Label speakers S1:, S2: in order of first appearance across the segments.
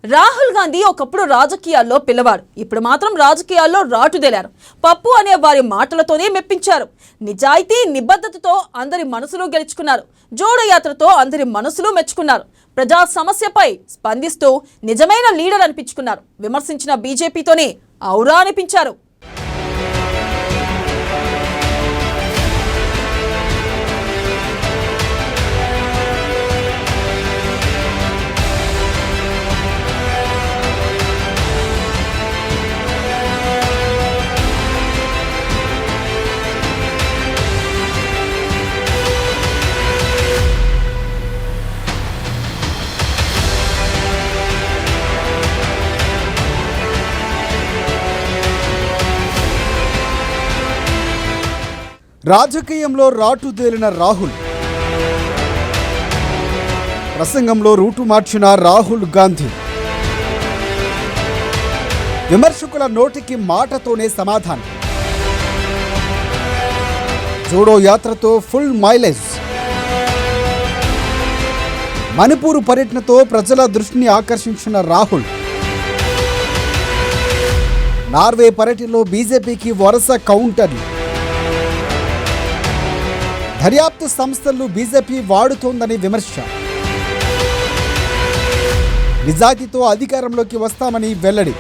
S1: రాహుల్ గాంధీ ఒకప్పుడు రాజకీయాల్లో పిల్లవాడు, ఇప్పుడు మాత్రం రాజకీయాల్లో రాటుదేలారు. పప్పు అనే వారి మాటలతోనే మెప్పించారు. నిజాయితీ నిబద్ధతతో అందరి మనసులు గెలుచుకున్నారు. జోడో యాత్రతో అందరి మనసులు మెచ్చుకున్నారు. ప్రజా సమస్యపై స్పందిస్తూ నిజమైన లీడర్ అనిపించుకున్నారు. విమర్శించిన బీజేపీతోనే ఔరా అనిపించారు.
S2: రాజకీయంలో రాటుదేలిన రాహుల్, ప్రసంగంలో రూటు మార్చిన రాహుల్ గాంధీ, విమర్శకుల నోటికి మాటతోనే సమాధానం, జోడో యాత్రతో ఫుల్ మైలేజ్, మణిపూర్ పర్యటనతో ప్రజల దృష్టిని ఆకర్షించిన రాహుల్, నార్వే పర్యటనలో బీజేపీకి వరుస కౌంటర్లు, దర్యాప్తు సంస్థలను బీజేపీ వాడుతోందని విమర్శ, నిజాయితీతో అధికారంలోకి వస్తామని వెల్లడి.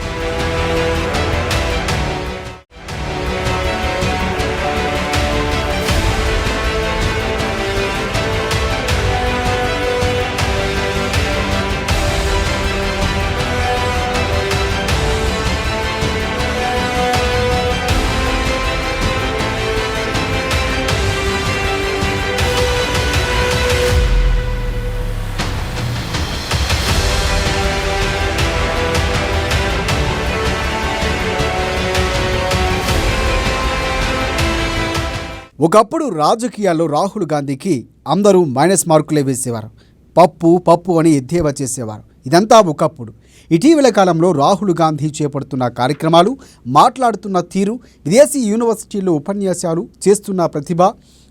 S2: ఒకప్పుడు రాజకీయాల్లో రాహుల్ గాంధీకి అందరూ మైనస్ మార్కులే వేసేవారు. పప్పు అని ఎద్దేవా చేసేవారు. ఇదంతా ఒకప్పుడు. ఇటీవల కాలంలో రాహుల్ గాంధీ చేపడుతున్న కార్యక్రమాలు, మాట్లాడుతున్న తీరు, విదేశీ యూనివర్సిటీల్లో ఉపన్యాసాలు, చేస్తున్న ప్రతిభ,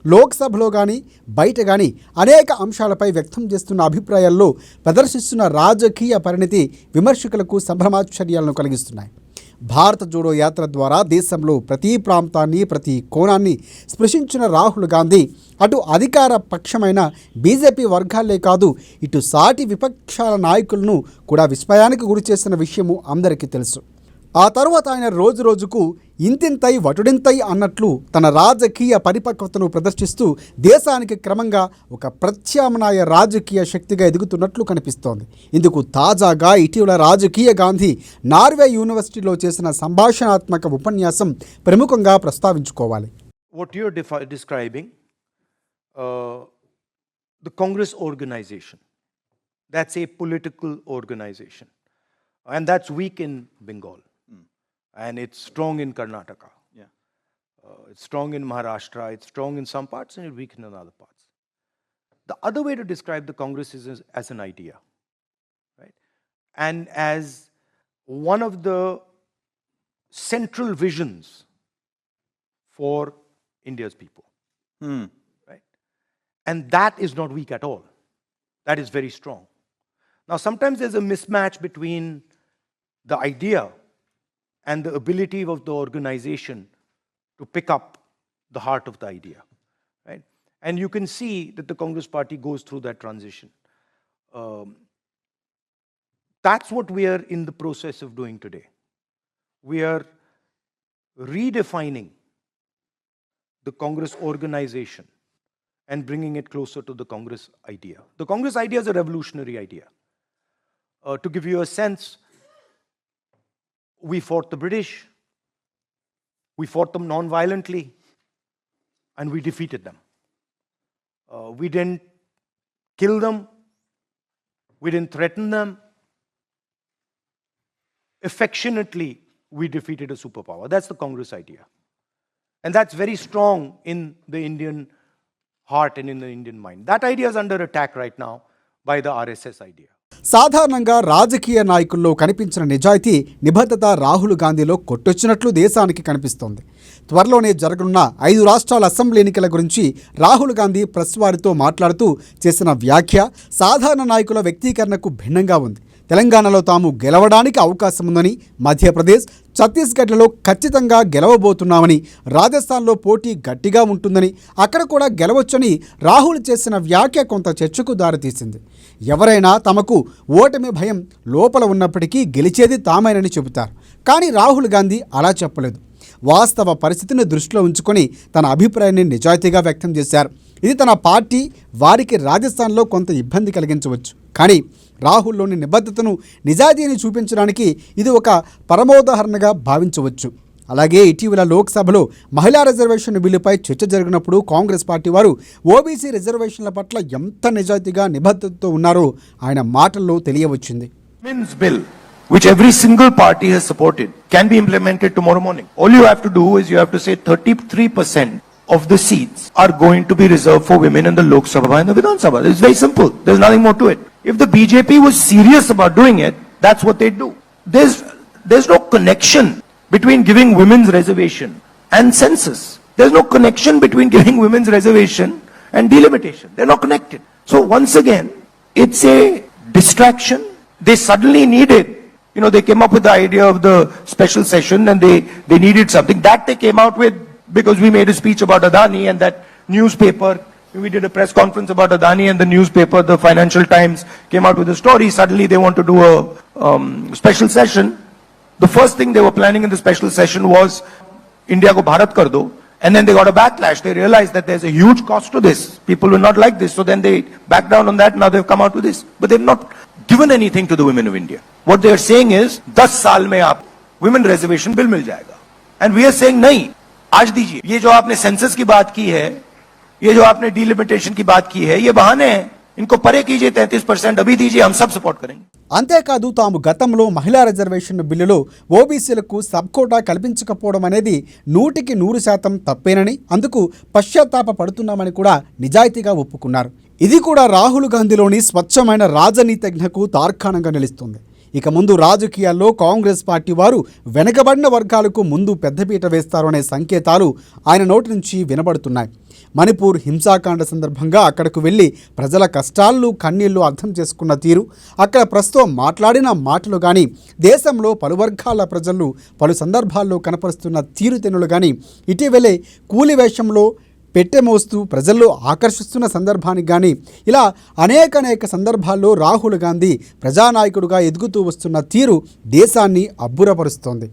S2: లోక్సభలో కానీ బయట కానీ అనేక అంశాలపై వ్యక్తం చేస్తున్న అభిప్రాయాల్లో ప్రదర్శిస్తున్న రాజకీయ పరిణితి విమర్శకులకు సంభ్రమాశ్చర్యాలను కలిగిస్తున్నాయి. భారత జోడో యాత్ర ద్వారా దేశంలో ప్రతి ప్రాంతాన్ని, ప్రతి కోణాన్ని స్పృశించిన రాహుల్ గాంధీ అటు అధికార పక్షమైన బీజేపీ వర్గాలే కాదు, ఇటు సాటి విపక్షాల నాయకులను కూడా విస్మయానికి గురి చేసిన విషయము అందరికీ తెలుసు. ఆ తరువాత ఆయన రోజు రోజుకు ఇంతింతై వటుడింతై అన్నట్లు తన రాజకీయ పరిపక్వతను ప్రదర్శిస్తూ దేశానికి క్రమంగా ఒక ప్రత్యామ్నాయ రాజకీయ శక్తిగా ఎదుగుతున్నట్లు కనిపిస్తోంది. ఇందుకు తాజాగా ఇటీవల రాజకీయ గాంధీ నార్వే యూనివర్సిటీలో చేసిన సంభాషణాత్మక ఉపన్యాసం ప్రముఖంగా ప్రస్తావించుకోవాలి.
S3: What you're describing, the Congress organization, that's a political organization, and that's weak in Bengal. And it's strong in Karnataka. Yeah. It's strong in Maharashtra. It's strong in some parts and it's weak in other parts. The other way to describe the Congress is as an idea, right? And as one of the central visions for India's people, right? And that is not weak at all. That is very strong. Now, sometimes there's a mismatch between the idea and the ability of the organization to pick up the heart of the idea, right? And you can see that the Congress party goes through that transition. That's what we are in the process of doing today. We are redefining the Congress organization and bringing it closer to the Congress idea. The Congress idea is a revolutionary idea. To give you a sense, we fought the British, we fought them non-violently, and we defeated them. We didn't kill them, we didn't threaten them. Affectionately, we defeated a superpower. That's the Congress idea. And that's very strong in the Indian heart and in the Indian mind. That idea is under attack right now by the RSS idea.
S2: సాధారణంగా రాజకీయ నాయకుల్లో కనిపించిన నిజాయితీ, నిబద్ధత రాహుల్ గాంధీలో కొట్టొచ్చినట్లు దేశానికి కనిపిస్తోంది. త్వరలోనే జరగనున్న 5 రాష్ట్రాల అసెంబ్లీ ఎన్నికల గురించి రాహుల్ గాంధీ ప్రెస్ వారితో మాట్లాడుతూ చేసిన వ్యాఖ్య సాధారణ నాయకుల వ్యక్తీకరణకు భిన్నంగా ఉంది. తెలంగాణలో తాము గెలవడానికి అవకాశం ఉందని, మధ్యప్రదేశ్, ఛత్తీస్గఢ్లలో ఖచ్చితంగా గెలవబోతున్నామని, రాజస్థాన్లో పోటీ గట్టిగా ఉంటుందని, అక్కడ కూడా గెలవచ్చని రాహుల్ చేసిన వ్యాఖ్య కొంత చర్చకు దారితీసింది. ఎవరైనా తమకు ఓటమి భయం లోపల ఉన్నప్పటికీ గెలిచేది తామేనని చెబుతారు. కానీ రాహుల్ గాంధీ అలా చెప్పలేదు. వాస్తవ పరిస్థితిని దృష్టిలో ఉంచుకొని తన అభిప్రాయాన్ని నిజాయితీగా వ్యక్తం చేశారు. ఇది తన పార్టీ వారికి రాజస్థాన్లో కొంత ఇబ్బంది కలిగించవచ్చు. కానీ రాహుల్లోని నిబద్ధతను, నిజాయితీని చూపించడానికి ఇది ఒక పరమోదాహరణగా భావించవచ్చు. అలాగే ఇటీవల లోక్సభలో మహిళా రిజర్వేషన్ బిల్లుపై చర్చ జరిగినప్పుడు కాంగ్రెస్ పార్టీ వారు ఓబీసీ రిజర్వేషన్ల పట్ల ఎంత నిజాయితీగా, నిబద్ధతతో ఉన్నారో ఆయన మాటల్లో తెలియవచ్చింది.
S3: Women's bill, which every single party has supported, can be implemented tomorrow morning. All you have to do is you have to say 33% of the seats are going to be reserved for women in the Lok Sabha and the Vidhan Sabha. It's very simple. There's nothing more to it. If the BJP was serious about doing it, that's what they'd do. There's no connection between giving women's reservation and census. There's no connection between giving women's reservation and delimitation. They're not connected. So once again, it's a distraction. They suddenly needed, they came up with the idea of the special session and they needed something. That they came out with because we made a speech about Adani and that newspaper, we did a press conference about Adani and the newspaper, the Financial Times, came out with a story. Suddenly they want to do a special session. The first thing they were planning in the special session was India ko Bharat kar do. And then they got a backlash. They realized that there's a huge cost to this. People will not like this. So then they backed down on that. Now they've come out with this. But they've not given anything to the women of India. What they are saying is, 10 साल में आप women reservation bill मिल जाएगा. And we are saying नहीं, आज दीजिए. ये जो आपने सेंसस की बात की है, ये जो आपने डिलिमिटेशन की बात की है, ये बहाने हैं. इनको परे कीजिए 33%, अभी दीजिए, हम सब सपोर्ट करेंगे.
S2: అంతేకాదు తాము గతంలో మహిళా రిజర్వేషన్ బిల్లులో ఓబీసీలకు సబ్కోటా కల్పించకపోవడం అనేది 100% తప్పేనని, అందుకు పశ్చాత్తాప పడుతున్నామని కూడా నిజాయితీగా ఒప్పుకున్నారు. ఇది కూడా రాహుల్ గాంధీలోని స్వచ్ఛమైన రాజనీతిజ్ఞకు తార్కాణంగా నిలుస్తుంది. ఇక ముందు రాజకీయాల్లో కాంగ్రెస్ పార్టీ వారు వెనుకబడిన వర్గాలకు ముందు పెద్దపీట వేస్తారు అనే సంకేతాలు ఆయన నోటి నుంచి వినబడుతున్నాయి. మణిపూర్ హింసాకాండ సందర్భంగా అక్కడకు వెళ్ళి ప్రజల కష్టాలు, కన్నీళ్లు అర్థం చేసుకున్న తీరు, అక్కడ ప్రస్తుతం మాట్లాడిన మాటలు కానీ, దేశంలో పలు వర్గాల ప్రజలు పలు సందర్భాల్లో కనపరుస్తున్న తీరుతెన్నులు కానీ, ఇటీవలే కూలి వేషంలో పెట్టెమోస్తూ ప్రజల్లో ఆకర్షిస్తున్న సందర్భానికి కానీ, ఇలా అనేక సందర్భాల్లో రాహుల్ గాంధీ ప్రజానాయకుడుగా ఎదుగుతూ వస్తున్న తీరు దేశాన్ని అబ్బురపరుస్తోంది.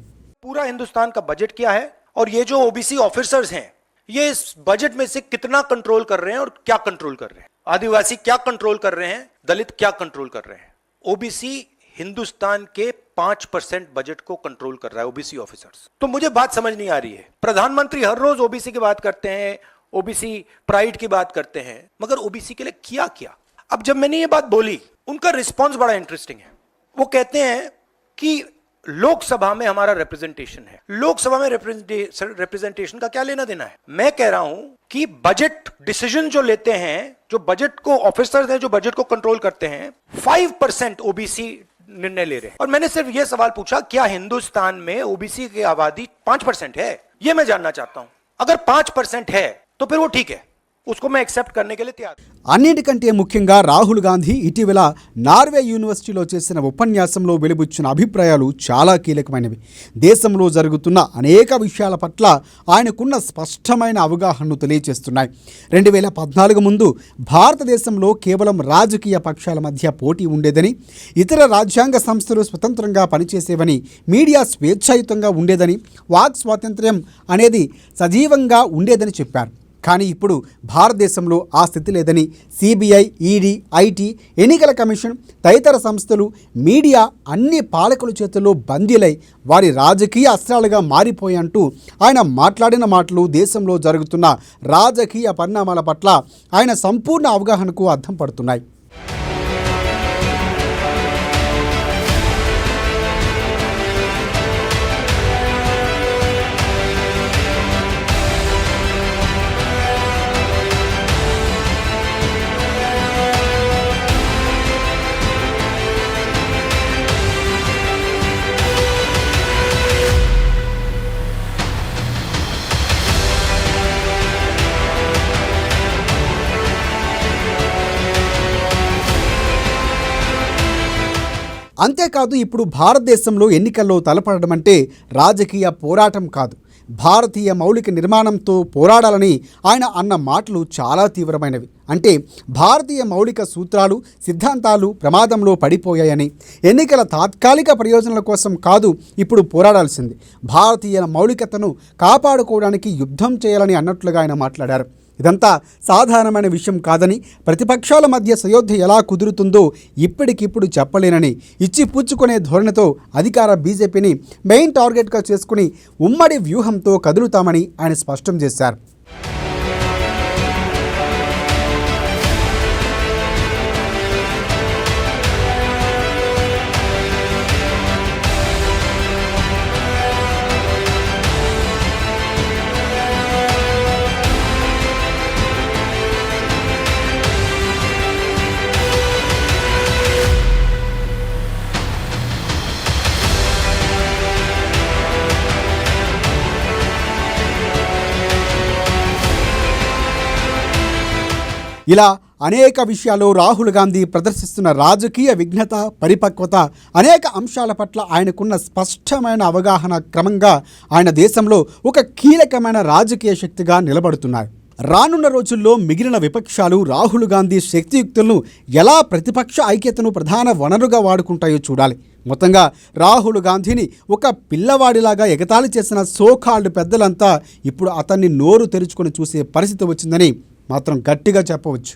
S3: पूरा हिंदुस्तान का बजट क्या है और ये जो ओबीसी ऑफिसर्स हैं, ये इस बजट में से कितना कंट्रोल कर रहे हैं और क्या कंट्रोल कर रहे हैं, आदिवासी क्या कंट्रोल कर रहे हैं, दलित क्या कंट्रोल कर रहे हैं. ओबीसी हिंदुस्तान के 5% बजट को कंट्रोल कर रहा है, ओबीसी ऑफिसर्स. तो मुझे बात समझ नहीं आ रही है. प्रधानमंत्री हर रोज ओबीसी की बात करते हैं, ओबीसी प्राइड की बात करते हैं, मगर ओबीसी के लिए किया क्या. अब जब मैंने ये बात बोली, उनका रिस्पॉन्स बड़ा इंटरेस्टिंग है. वो कहते हैं कि लोकसभा में हमारा रिप्रेजेंटेशन है. लोकसभा में रिप्रेजेंटेशन का क्या लेना देना है. मैं कह रहा हूं कि बजट डिसीजन जो लेते हैं, जो बजट को ऑफिसर्स हैं, जो बजट को कंट्रोल करते हैं, 5% ओबीसी निर्णय ले रहे हैं. और मैंने सिर्फ यह सवाल पूछा, क्या हिंदुस्तान में ओबीसी की आबादी 5% है. यह मैं जानना चाहता हूं. अगर 5% है तो फिर वो ठीक है, उसको मैं एक्सेप्ट करने के लिए तैयार.
S2: అన్నిటికంటే ముఖ్యంగా రాహుల్ గాంధీ ఇటీవల నార్వే యూనివర్సిటీలో చేసిన ఉపన్యాసంలో వెలుబుచ్చిన అభిప్రాయాలు చాలా కీలకమైనవి. దేశంలో జరుగుతున్న అనేక విషయాల పట్ల ఆయనకున్న స్పష్టమైన అవగాహనను తెలియజేస్తున్నాయి. 2014 ముందు భారతదేశంలో కేవలం రాజకీయ పక్షాల మధ్య పోటీ ఉండేదని, ఇతర రాజ్యాంగ సంస్థలు స్వతంత్రంగా పనిచేసేవని, మీడియా స్వేచ్ఛాయుతంగా ఉండేదని, వాక్ స్వాతంత్ర్యం అనేది సజీవంగా ఉండేదని చెప్పారు. కానీ ఇప్పుడు భారతదేశంలో ఆ స్థితి లేదని, సిబిఐ, ఈడీ, ఐటీ, ఎన్నికల కమిషన్, తదితర సంస్థలు, మీడియా అన్ని పాలకుల చేతుల్లో బందీలై వారి రాజకీయ అస్త్రాలుగా మారిపోయంటూ ఆయన మాట్లాడిన మాటలు దేశంలో జరుగుతున్న రాజకీయ పరిణామాల పట్ల ఆయన సంపూర్ణ అవగాహనకు అద్దం పడుతున్నాయి. అంతేకాదు ఇప్పుడు భారతదేశంలో ఎన్నికల్లో తలపడడం అంటే రాజకీయ పోరాటం కాదు, భారతీయ మౌలిక నిర్మాణంతో పోరాడాలని ఆయన అన్న మాటలు చాలా తీవ్రమైనవి. అంటే భారతీయ మౌలిక సూత్రాలు, సిద్ధాంతాలు ప్రమాదంలో పడిపోయాయని, ఎన్నికల తాత్కాలిక ప్రయోజనాల కోసం కాదు ఇప్పుడు పోరాడాల్సింది, భారతీయ మౌలికతను కాపాడుకోవడానికి యుద్ధం చేయాలని అన్నట్లుగా ఆయన మాట్లాడారు. ఇదంతా సాధారణమైన విషయం కాదని, ప్రతిపక్షాల మధ్య సయోధ్య ఎలా కుదురుతుందో ఇప్పటికిప్పుడు చెప్పలేనని, ఇచ్చి పుచ్చుకునే ధోరణితో అధికార బీజేపీని మెయిన్ టార్గెట్గా చేసుకుని ఉమ్మడి వ్యూహంతో కదులుతామని ఆయన స్పష్టం చేశారు. ఇలా అనేక విషయాల్లో రాహుల్ గాంధీ ప్రదర్శిస్తున్న రాజకీయ విఘ్నత, పరిపక్వత, అనేక అంశాల పట్ల ఆయనకున్న స్పష్టమైన అవగాహన క్రమంగా ఆయన దేశంలో ఒక కీలకమైన రాజకీయ శక్తిగా నిలబడుతున్నారు. రానున్న రోజుల్లో మిగిలిన విపక్షాలు రాహుల్ గాంధీ శక్తియుక్తులను ఎలా ప్రతిపక్ష ఐక్యతను ప్రధాన వనరుగా వాడుకుంటాయో చూడాలి. మొత్తంగా రాహుల్ గాంధీని ఒక పిల్లవాడిలాగా ఎగతాళి చేసిన సోకాల్డ్ పెద్దలంతా ఇప్పుడు అతన్ని నోరు తెరుచుకొని చూసే పరిస్థితి వచ్చిందని మాత్రం గట్టిగా చెప్పవచ్చు.